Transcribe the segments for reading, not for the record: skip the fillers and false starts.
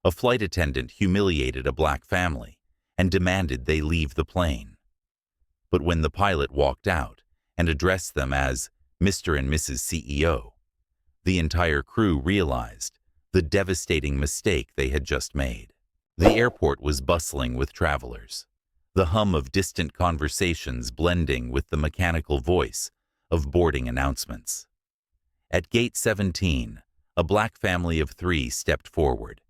A flight attendant humiliated a black family and demanded they leave the plane. But when the pilot walked out and addressed them as Mr. and Mrs. CEO, the entire crew realized the devastating mistake they had just made. The airport was bustling with travelers, the hum of distant conversations blending with the mechanical voice of boarding announcements. At Gate 17, a black family of 3 stepped forward,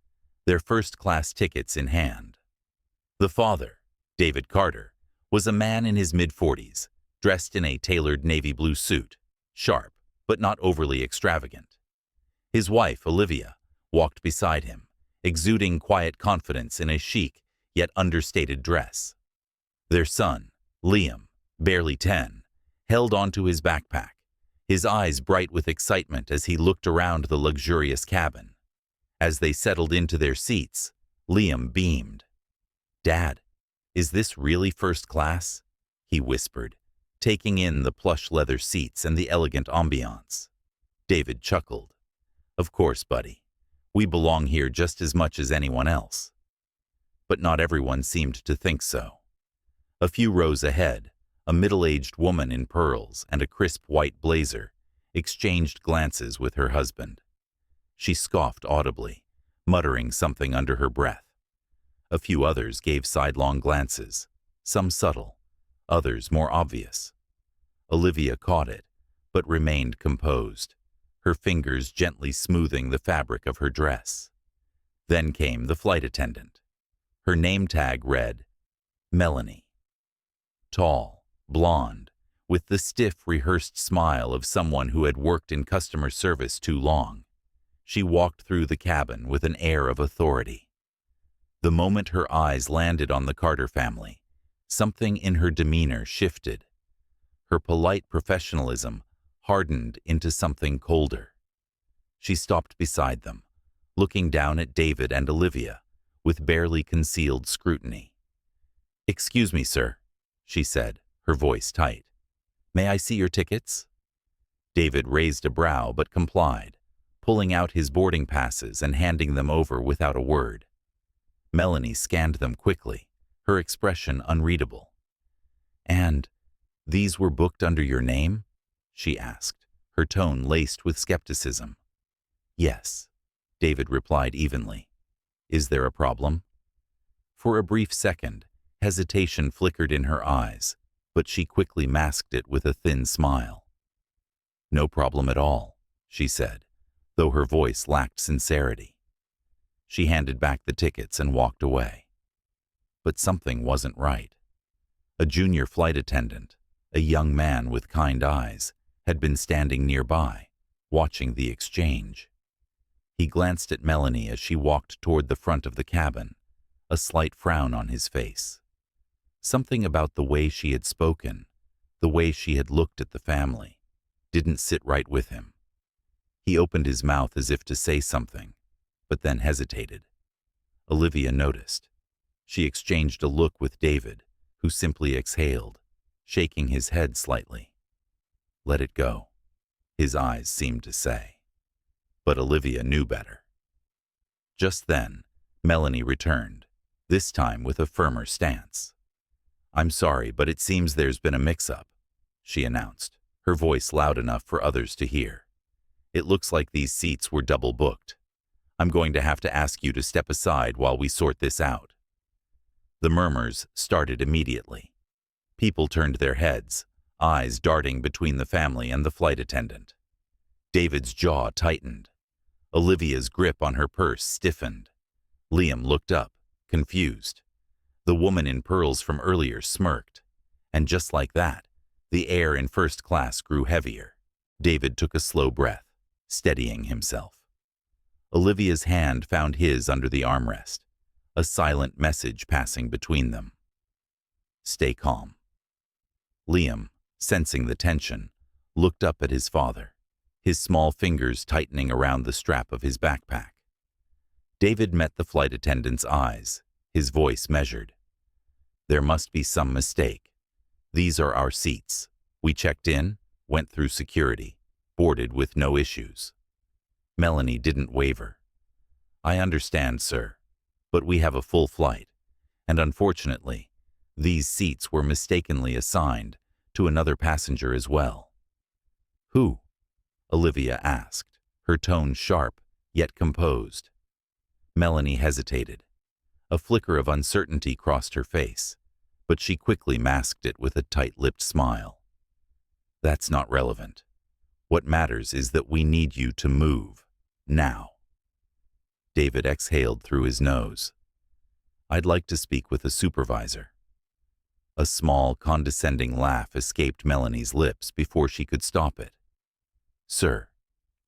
their first-class tickets in hand. The father, David Carter, was a man in his mid-40s, dressed in a tailored navy blue suit, sharp but not overly extravagant. His wife, Olivia, walked beside him, exuding quiet confidence in a chic yet understated dress. Their son, Liam, barely 10, held onto his backpack, his eyes bright with excitement as he looked around the luxurious cabin. As they settled into their seats, Liam beamed. "Dad, is this really first class?" he whispered, taking in the plush leather seats and the elegant ambiance. David chuckled. "Of course, buddy. We belong here just as much as anyone else." But not everyone seemed to think so. A few rows ahead, a middle-aged woman in pearls and a crisp white blazer exchanged glances with her husband. She scoffed audibly, muttering something under her breath. A few others gave sidelong glances, some subtle, others more obvious. Olivia caught it, but remained composed, her fingers gently smoothing the fabric of her dress. Then came the flight attendant. Her name tag read, Melanie. Tall, blonde, with the stiff, rehearsed smile of someone who had worked in customer service too long, she walked through the cabin with an air of authority. The moment her eyes landed on the Carter family, something in her demeanor shifted. Her polite professionalism hardened into something colder. She stopped beside them, looking down at David and Olivia with barely concealed scrutiny. "Excuse me, sir," she said, her voice tight. "May I see your tickets?" David raised a brow but complied, pulling out his boarding passes and handing them over without a word. Melanie scanned them quickly, her expression unreadable. "And these were booked under your name?" she asked, her tone laced with skepticism. "Yes," David replied evenly. "Is there a problem?" For a brief second, hesitation flickered in her eyes, but she quickly masked it with a thin smile. "No problem at all," she said, though her voice lacked sincerity. She handed back the tickets and walked away. But something wasn't right. A junior flight attendant, a young man with kind eyes, had been standing nearby, watching the exchange. He glanced at Melanie as she walked toward the front of the cabin, a slight frown on his face. Something about the way she had spoken, the way she had looked at the family, didn't sit right with him. He opened his mouth as if to say something, but then hesitated. Olivia noticed. She exchanged a look with David, who simply exhaled, shaking his head slightly. "Let it go," his eyes seemed to say. But Olivia knew better. Just then, Melanie returned, this time with a firmer stance. "I'm sorry, but it seems there's been a mix-up," she announced, her voice loud enough for others to hear. "It looks like these seats were double booked. I'm going to have to ask you to step aside while we sort this out." The murmurs started immediately. People turned their heads, eyes darting between the family and the flight attendant. David's jaw tightened. Olivia's grip on her purse stiffened. Liam looked up, confused. The woman in pearls from earlier smirked. And just like that, the air in first class grew heavier. David took a slow breath, steadying himself. Olivia's hand found his under the armrest, a silent message passing between them. "Stay calm." Liam, sensing the tension, looked up at his father, his small fingers tightening around the strap of his backpack. David met the flight attendant's eyes, his voice measured. "There must be some mistake. These are our seats. We checked in, went through security, boarded with no issues." Melanie didn't waver. "I understand, sir. But we have a full flight, and unfortunately, these seats were mistakenly assigned to another passenger as well." "Who?" Olivia asked, her tone sharp yet composed. Melanie hesitated. A flicker of uncertainty crossed her face, but she quickly masked it with a tight-lipped smile. "That's not relevant. What matters is that we need you to move, now." David exhaled through his nose. "I'd like to speak with a supervisor." A small, condescending laugh escaped Melanie's lips before she could stop it. "Sir,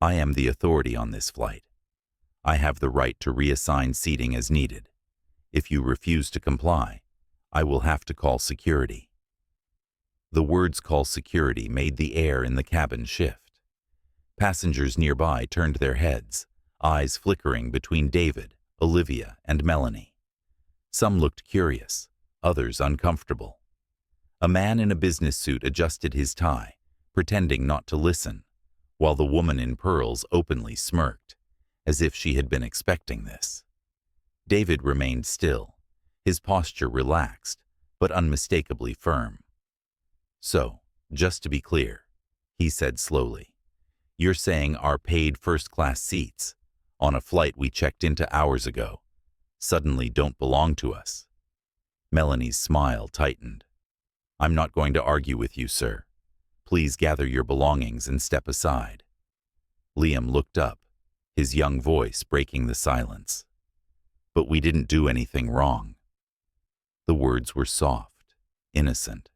I am the authority on this flight. I have the right to reassign seating as needed. If you refuse to comply, I will have to call security." The words "call security" made the air in the cabin shift. Passengers nearby turned their heads, eyes flickering between David, Olivia, and Melanie. Some looked curious, others uncomfortable. A man in a business suit adjusted his tie, pretending not to listen, while the woman in pearls openly smirked, as if she had been expecting this. David remained still, his posture relaxed, but unmistakably firm. "So, just to be clear," he said slowly, "you're saying our paid first-class seats, on a flight we checked into hours ago, suddenly don't belong to us?" Melanie's smile tightened. "I'm not going to argue with you, sir. Please gather your belongings and step aside." Liam looked up, his young voice breaking the silence. "But we didn't do anything wrong." The words were soft, innocent,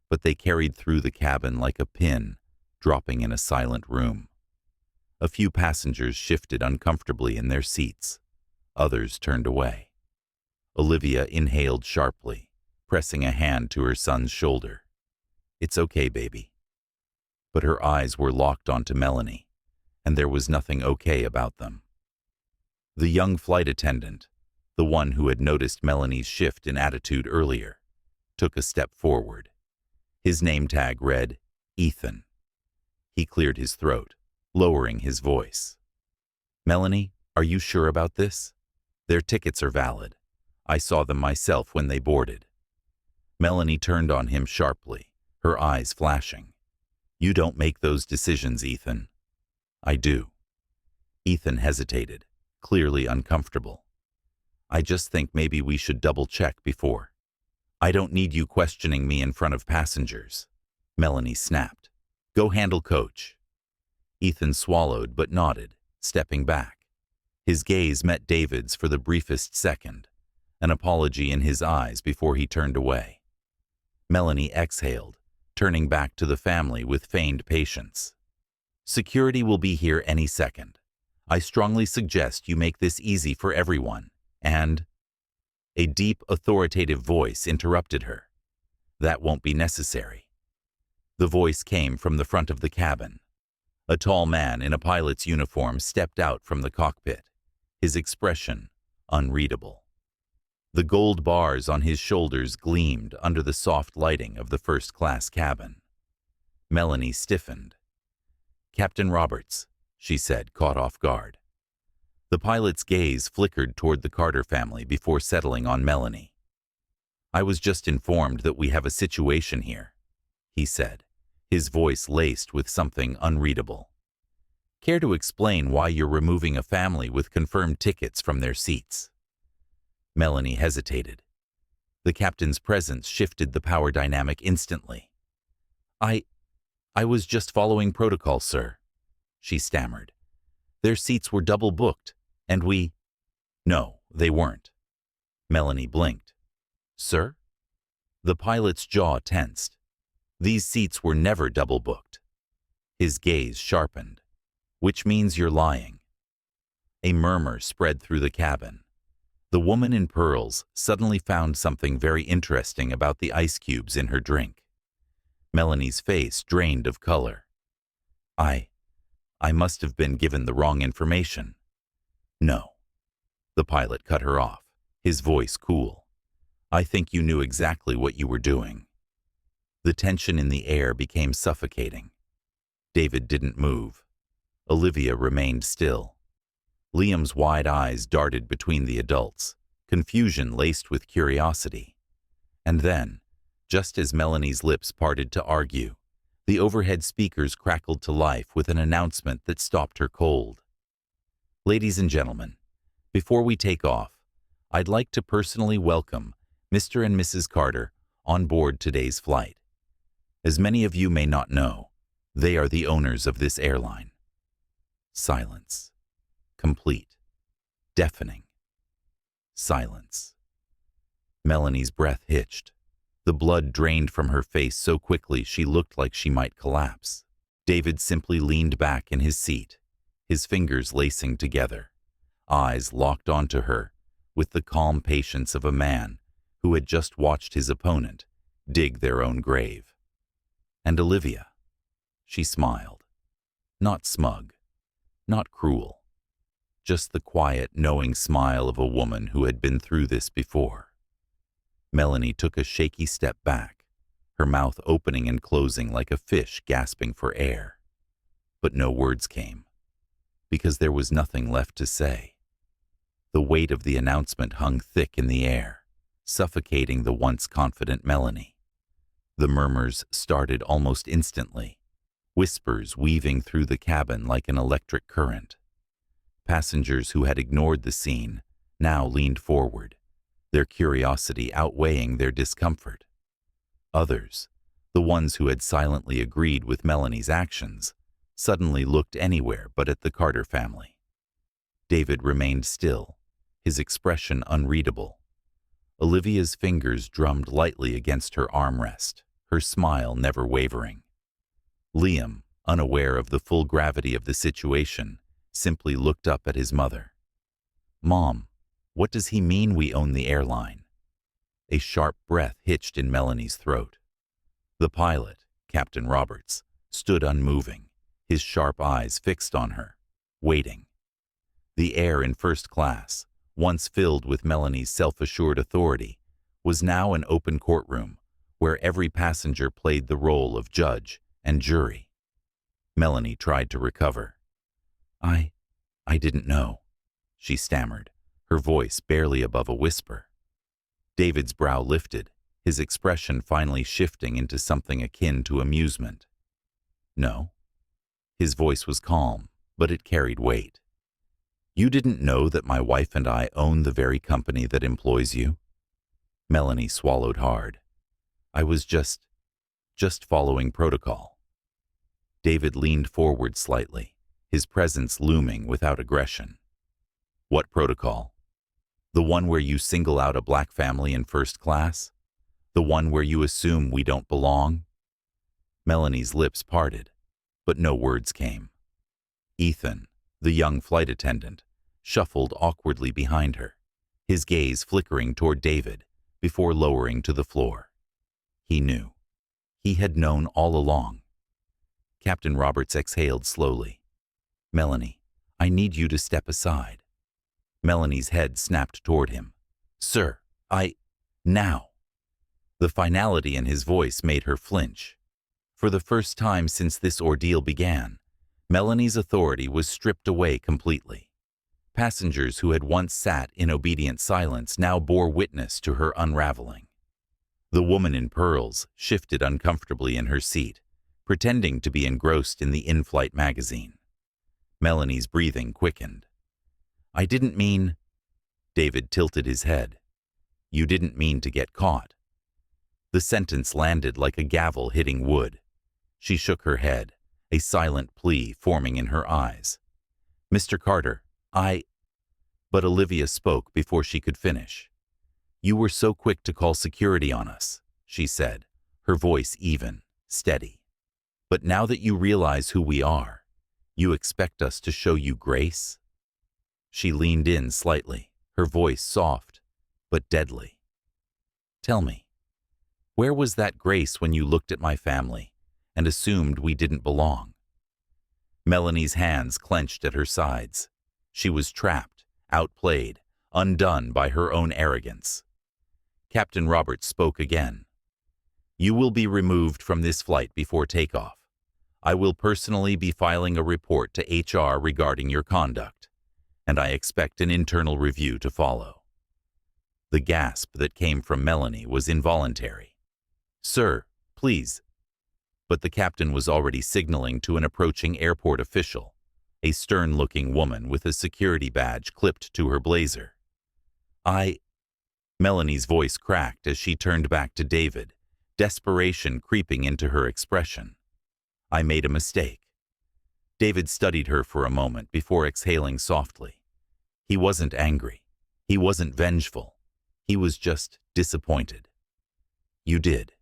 but they carried through the cabin like a pin dropping in a silent room. A few passengers shifted uncomfortably in their seats. Others turned away. Olivia inhaled sharply, pressing a hand to her son's shoulder. "It's okay, baby." But her eyes were locked onto Melanie, and there was nothing okay about them. The young flight attendant, the one who had noticed Melanie's shift in attitude earlier, took a step forward. His name tag read, Ethan. He cleared his throat, lowering his voice. "Melanie, are you sure about this? Their tickets are valid. I saw them myself when they boarded." Melanie turned on him sharply, her eyes flashing. "You don't make those decisions, Ethan." "I do." Ethan hesitated, clearly uncomfortable. "I just think maybe we should double-check before." "I don't need you questioning me in front of passengers," Melanie snapped. "Go handle coach." Ethan swallowed but nodded, stepping back. His gaze met David's for the briefest second, an apology in his eyes before he turned away. Melanie exhaled, turning back to the family with feigned patience. "Security will be here any second. I strongly suggest you make this easy for everyone, and—" A deep, authoritative voice interrupted her. "That won't be necessary." The voice came from the front of the cabin. A tall man in a pilot's uniform stepped out from the cockpit, his expression unreadable. The gold bars on his shoulders gleamed under the soft lighting of the first-class cabin. Melanie stiffened. "Captain Roberts," she said, caught off guard. The pilot's gaze flickered toward the Carter family before settling on Melanie. "I was just informed that we have a situation here," he said, his voice laced with something unreadable. "Care to explain why you're removing a family with confirmed tickets from their seats?" Melanie hesitated. The captain's presence shifted the power dynamic instantly. I was just following protocol, sir," she stammered. "Their seats were double booked, and we—" "No, they weren't." Melanie blinked. "Sir?" The pilot's jaw tensed. "These seats were never double booked." His gaze sharpened. "Which means you're lying." A murmur spread through the cabin. The woman in pearls suddenly found something very interesting about the ice cubes in her drink. Melanie's face drained of color. I must have been given the wrong information." "No." The pilot cut her off, his voice cool. "I think you knew exactly what you were doing." The tension in the air became suffocating. David didn't move. Olivia remained still. Liam's wide eyes darted between the adults, confusion laced with curiosity. And then, just as Melanie's lips parted to argue, the overhead speakers crackled to life with an announcement that stopped her cold. Ladies and gentlemen, before we take off, I'd like to personally welcome Mr. and Mrs. Carter on board today's flight. As many of you may not know, they are the owners of this airline. Silence. Complete. Deafening. Silence. Melanie's breath hitched. The blood drained from her face so quickly she looked like she might collapse. David simply leaned back in his seat, his fingers lacing together, eyes locked onto her with the calm patience of a man who had just watched his opponent dig their own grave. And Olivia, she smiled. Not smug, not cruel, just the quiet, knowing smile of a woman who had been through this before. Melanie took a shaky step back, her mouth opening and closing like a fish gasping for air. But no words came, because there was nothing left to say. The weight of the announcement hung thick in the air, suffocating the once confident Melanie. The murmurs started almost instantly, whispers weaving through the cabin like an electric current. Passengers who had ignored the scene now leaned forward, their curiosity outweighing their discomfort. Others, the ones who had silently agreed with Melanie's actions, suddenly looked anywhere but at the Carter family. David remained still, his expression unreadable. Olivia's fingers drummed lightly against her armrest, her smile never wavering. Liam, unaware of the full gravity of the situation, simply looked up at his mother. "Mom, what does he mean we own the airline?" A sharp breath hitched in Melanie's throat. The pilot, Captain Roberts, stood unmoving, his sharp eyes fixed on her, waiting. The air in first class, once filled with Melanie's self-assured authority, was now an open courtroom where every passenger played the role of judge and jury. Melanie tried to recover. I didn't know," she stammered, her voice barely above a whisper. David's brow lifted, his expression finally shifting into something akin to amusement. "No." His voice was calm, but it carried weight. "You didn't know that my wife and I own the very company that employs you?" Melanie swallowed hard. "I was just following protocol." David leaned forward slightly, his presence looming without aggression. "What protocol? The one where you single out a black family in first class? The one where you assume we don't belong?" Melanie's lips parted, but no words came. Ethan, the young flight attendant, shuffled awkwardly behind her, his gaze flickering toward David before lowering to the floor. He knew. He had known all along. Captain Roberts exhaled slowly. "Melanie, I need you to step aside." Melanie's head snapped toward him. "Sir, now." The finality in his voice made her flinch. For the first time since this ordeal began, Melanie's authority was stripped away completely. Passengers who had once sat in obedient silence now bore witness to her unraveling. The woman in pearls shifted uncomfortably in her seat, pretending to be engrossed in the in-flight magazine. Melanie's breathing quickened. "I didn't mean—" David tilted his head. "You didn't mean to get caught." The sentence landed like a gavel hitting wood. She shook her head, a silent plea forming in her eyes. "Mr. Carter, But Olivia spoke before she could finish. "You were so quick to call security on us," she said, her voice even, steady. "But now that you realize who we are, you expect us to show you grace?" She leaned in slightly, her voice soft, but deadly. "Tell me, where was that grace when you looked at my family and assumed we didn't belong?" Melanie's hands clenched at her sides. She was trapped, outplayed, undone by her own arrogance. Captain Roberts spoke again. "You will be removed from this flight before takeoff. I will personally be filing a report to HR regarding your conduct, and I expect an internal review to follow." The gasp that came from Melanie was involuntary. "Sir, please." But the captain was already signaling to an approaching airport official, a stern-looking woman with a security badge clipped to her blazer. Melanie's voice cracked as she turned back to David, desperation creeping into her expression. "I made a mistake." David studied her for a moment before exhaling softly. He wasn't angry. He wasn't vengeful. He was just disappointed. "You did,"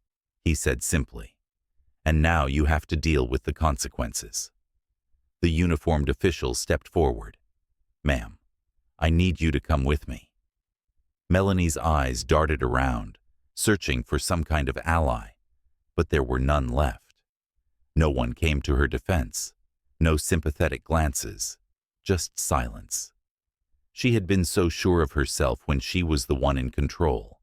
he said simply. "And now you have to deal with the consequences." The uniformed official stepped forward. "Ma'am, I need you to come with me." Melanie's eyes darted around, searching for some kind of ally, but there were none left. No one came to her defense, no sympathetic glances, just silence. She had been so sure of herself when she was the one in control,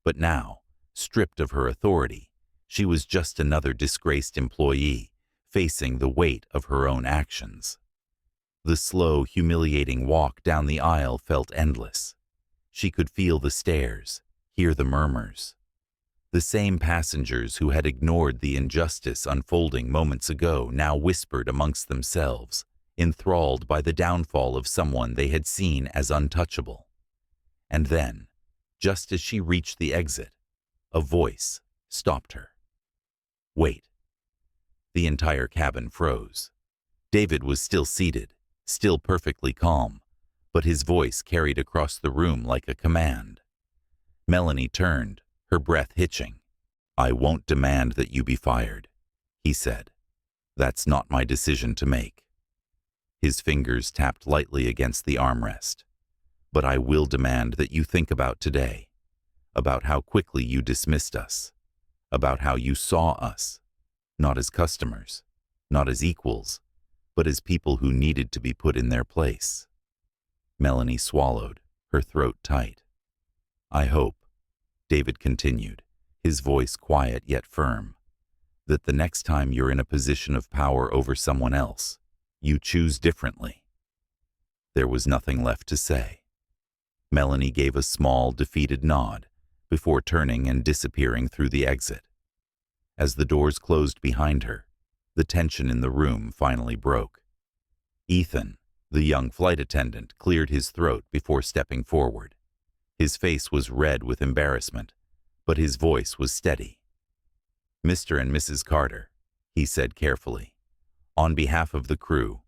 but now, stripped of her authority, she was just another disgraced employee, facing the weight of her own actions. The slow, humiliating walk down the aisle felt endless. She could feel the stares, hear the murmurs. The same passengers who had ignored the injustice unfolding moments ago now whispered amongst themselves, enthralled by the downfall of someone they had seen as untouchable. And then, just as she reached the exit, a voice stopped her. "Wait." The entire cabin froze. David was still seated, still perfectly calm, but his voice carried across the room like a command. Melanie turned, her breath hitching. "I won't demand that you be fired," he said. "That's not my decision to make." His fingers tapped lightly against the armrest. "But I will demand that you think about today, about how quickly you dismissed us, about how you saw us, not as customers, not as equals, but as people who needed to be put in their place." Melanie swallowed, her throat tight. "I hope," David continued, his voice quiet yet firm, "that the next time you're in a position of power over someone else, you choose differently." There was nothing left to say. Melanie gave a small, defeated nod before turning and disappearing through the exit. As the doors closed behind her, the tension in the room finally broke. Ethan, the young flight attendant, cleared his throat before stepping forward. His face was red with embarrassment, but his voice was steady. "Mr. and Mrs. Carter," he said carefully, "on behalf of the crew,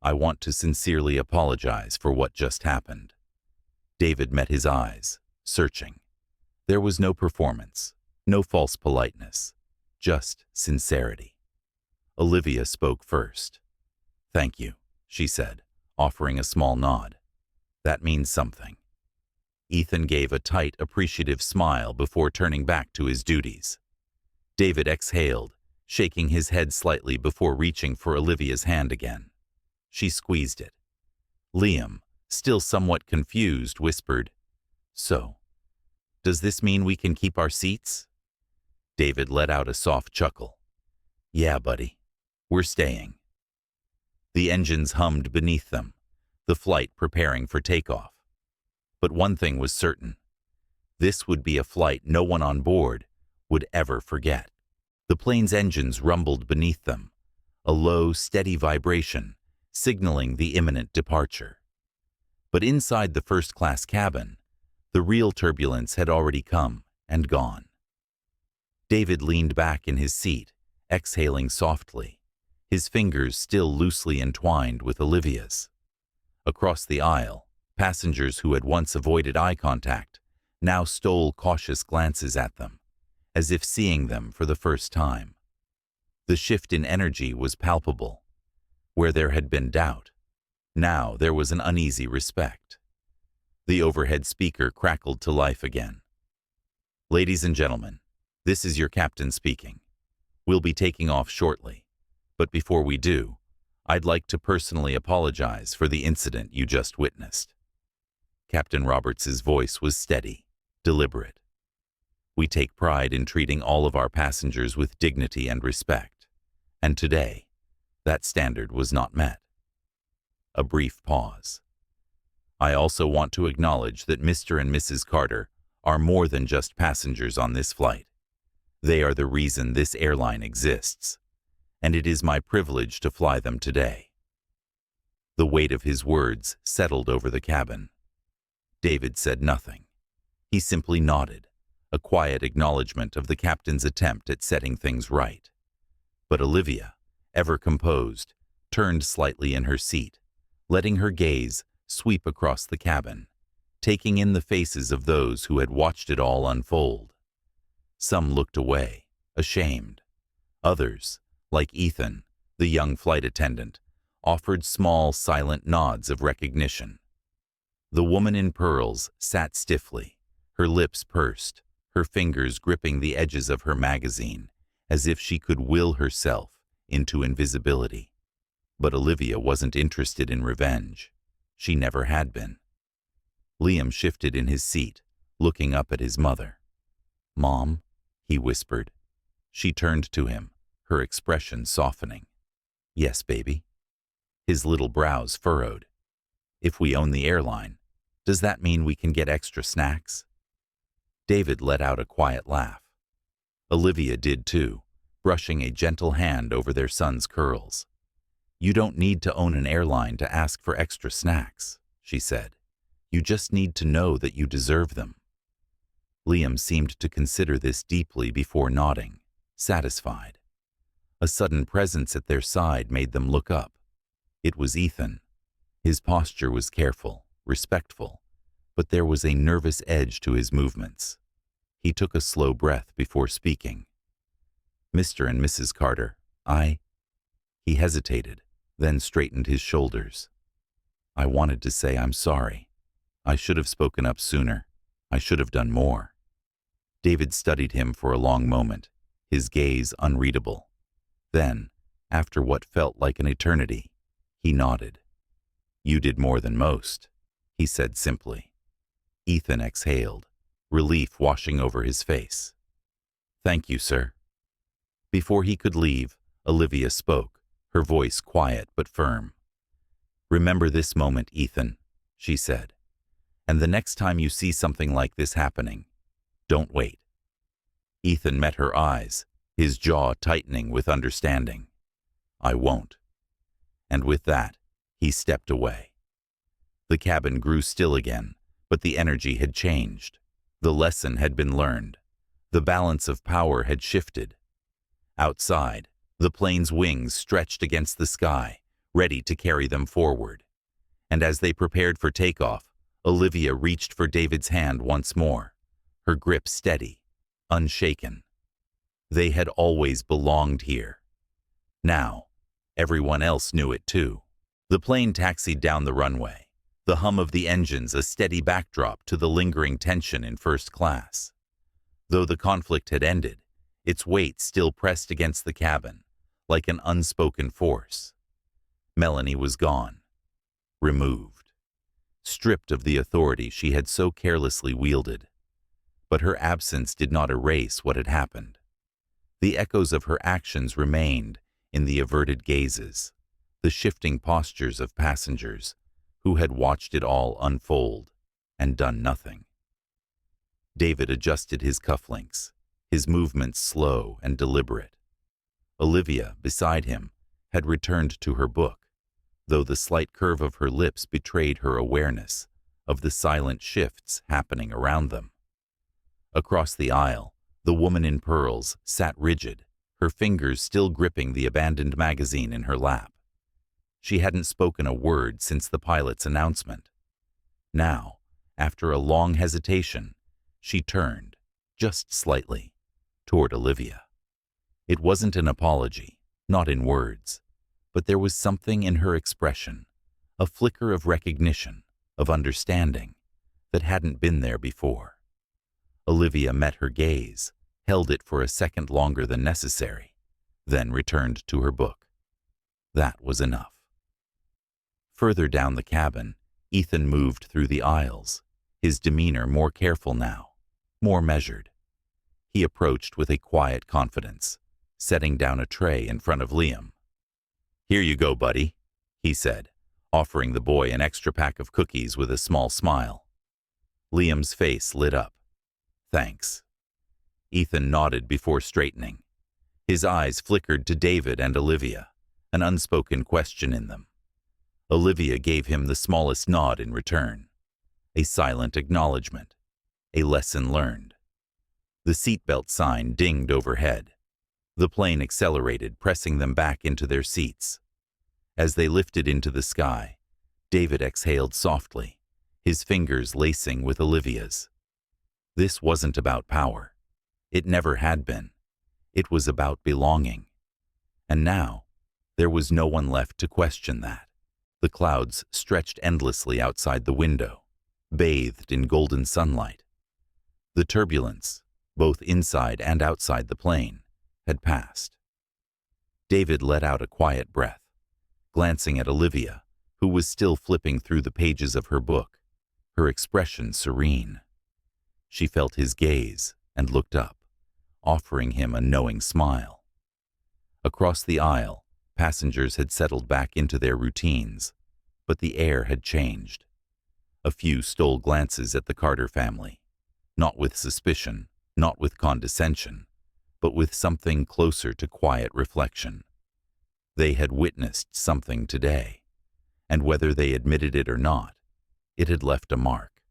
I want to sincerely apologize for what just happened." David met his eyes, searching. There was no performance, no false politeness, just sincerity. Olivia spoke first. "Thank you," she said, offering a small nod. "That means something." Ethan gave a tight, appreciative smile before turning back to his duties. David exhaled, shaking his head slightly before reaching for Olivia's hand again. She squeezed it. Liam, still somewhat confused, whispered, "So, does this mean we can keep our seats?" David let out a soft chuckle. "Yeah, buddy, we're staying." The engines hummed beneath them, the flight preparing for takeoff. But one thing was certain. This would be a flight no one on board would ever forget. The plane's engines rumbled beneath them, a low, steady vibration signaling the imminent departure. But inside the first-class cabin, the real turbulence had already come and gone. David leaned back in his seat, exhaling softly, his fingers still loosely entwined with Olivia's. Across the aisle, passengers who had once avoided eye contact now stole cautious glances at them, as if seeing them for the first time. The shift in energy was palpable. Where there had been doubt, now there was an uneasy respect. The overhead speaker crackled to life again. "Ladies and gentlemen, this is your captain speaking. We'll be taking off shortly, but before we do, I'd like to personally apologize for the incident you just witnessed." Captain Roberts's voice was steady, deliberate. "We take pride in treating all of our passengers with dignity and respect, and today, that standard was not met." A brief pause. "I also want to acknowledge that Mr. and Mrs. Carter are more than just passengers on this flight. They are the reason this airline exists, and it is my privilege to fly them today." The weight of his words settled over the cabin. David said nothing. He simply nodded, a quiet acknowledgement of the captain's attempt at setting things right. But Olivia, ever composed, turned slightly in her seat, letting her gaze sweep across the cabin, taking in the faces of those who had watched it all unfold. Some looked away, ashamed. Others, like Ethan, the young flight attendant, offered small, silent nods of recognition. The woman in pearls sat stiffly, her lips pursed, her fingers gripping the edges of her magazine, as if she could will herself into invisibility. But Olivia wasn't interested in revenge. She never had been. Liam shifted in his seat, looking up at his mother. "Mom," he whispered. She turned to him, her expression softening. "Yes, baby." His little brows furrowed. "If we own the airline, does that mean we can get extra snacks?" David let out a quiet laugh. Olivia did too, brushing a gentle hand over their son's curls. "You don't need to own an airline to ask for extra snacks," she said. "You just need to know that you deserve them." Liam seemed to consider this deeply before nodding, satisfied. A sudden presence at their side made them look up. It was Ethan. His posture was careful, respectful, but there was a nervous edge to his movements. He took a slow breath before speaking. "Mr. and Mrs. Carter, He hesitated, then straightened his shoulders. "I wanted to say I'm sorry. I should have spoken up sooner. I should have done more." David studied him for a long moment, his gaze unreadable. Then, after what felt like an eternity, he nodded. "You did more than most," he said simply. Ethan exhaled, relief washing over his face. "Thank you, sir." Before he could leave, Olivia spoke, her voice quiet but firm. "Remember this moment, Ethan," she said. "And the next time you see something like this happening, don't wait." Ethan met her eyes, his jaw tightening with understanding. "I won't." And with that, he stepped away. The cabin grew still again, but the energy had changed. The lesson had been learned. The balance of power had shifted. Outside, the plane's wings stretched against the sky, ready to carry them forward. And as they prepared for takeoff, Olivia reached for David's hand once more, her grip steady, unshaken. They had always belonged here. Now, everyone else knew it too. The plane taxied down the runway, the hum of the engines a steady backdrop to the lingering tension in first class. Though the conflict had ended, its weight still pressed against the cabin, like an unspoken force. Melanie was gone, removed, stripped of the authority she had so carelessly wielded. But her absence did not erase what had happened. The echoes of her actions remained in the averted gazes, the shifting postures of passengers who had watched it all unfold and done nothing. David adjusted his cufflinks, his movements slow and deliberate. Olivia, beside him, had returned to her book, though the slight curve of her lips betrayed her awareness of the silent shifts happening around them. Across the aisle, the woman in pearls sat rigid, her fingers still gripping the abandoned magazine in her lap. She hadn't spoken a word since the pilot's announcement. Now, after a long hesitation, she turned, just slightly, toward Olivia. It wasn't an apology, not in words, but there was something in her expression, a flicker of recognition, of understanding, that hadn't been there before. Olivia met her gaze, held it for a second longer than necessary, then returned to her book. That was enough. Further down the cabin, Ethan moved through the aisles, his demeanor more careful now, more measured. He approached with a quiet confidence, setting down a tray in front of Liam. "Here you go, buddy," he said, offering the boy an extra pack of cookies with a small smile. Liam's face lit up. Thanks. Ethan nodded before straightening. His eyes flickered to David and Olivia, an unspoken question in them. Olivia gave him the smallest nod in return. A silent acknowledgement. A lesson learned. The seatbelt sign dinged overhead. The plane accelerated, pressing them back into their seats. As they lifted into the sky, David exhaled softly, his fingers lacing with Olivia's. This wasn't about power. It never had been. It was about belonging. And now, there was no one left to question that. The clouds stretched endlessly outside the window, bathed in golden sunlight. The turbulence, both inside and outside the plane, had passed. David let out a quiet breath, glancing at Olivia, who was still flipping through the pages of her book, her expression serene. She felt his gaze and looked up, offering him a knowing smile. Across the aisle, passengers had settled back into their routines, but the air had changed. A few stole glances at the Carter family, not with suspicion, not with condescension, but with something closer to quiet reflection. They had witnessed something today, and whether they admitted it or not, it had left a mark.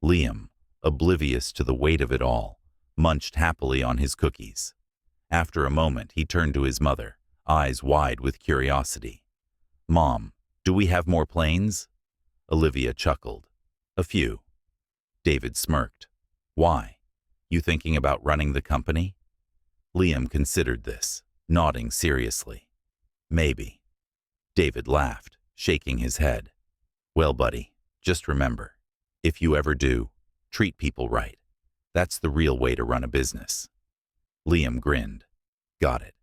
Liam, oblivious to the weight of it all, munched happily on his cookies. After a moment, he turned to his mother, eyes wide with curiosity. "Mom, do we have more planes?" Olivia chuckled. "A few." David smirked. "Why? You thinking about running the company?" Liam considered this, nodding seriously. "Maybe." David laughed, shaking his head. "Well, buddy, just remember, if you ever do, treat people right. That's the real way to run a business." Liam grinned. "Got it."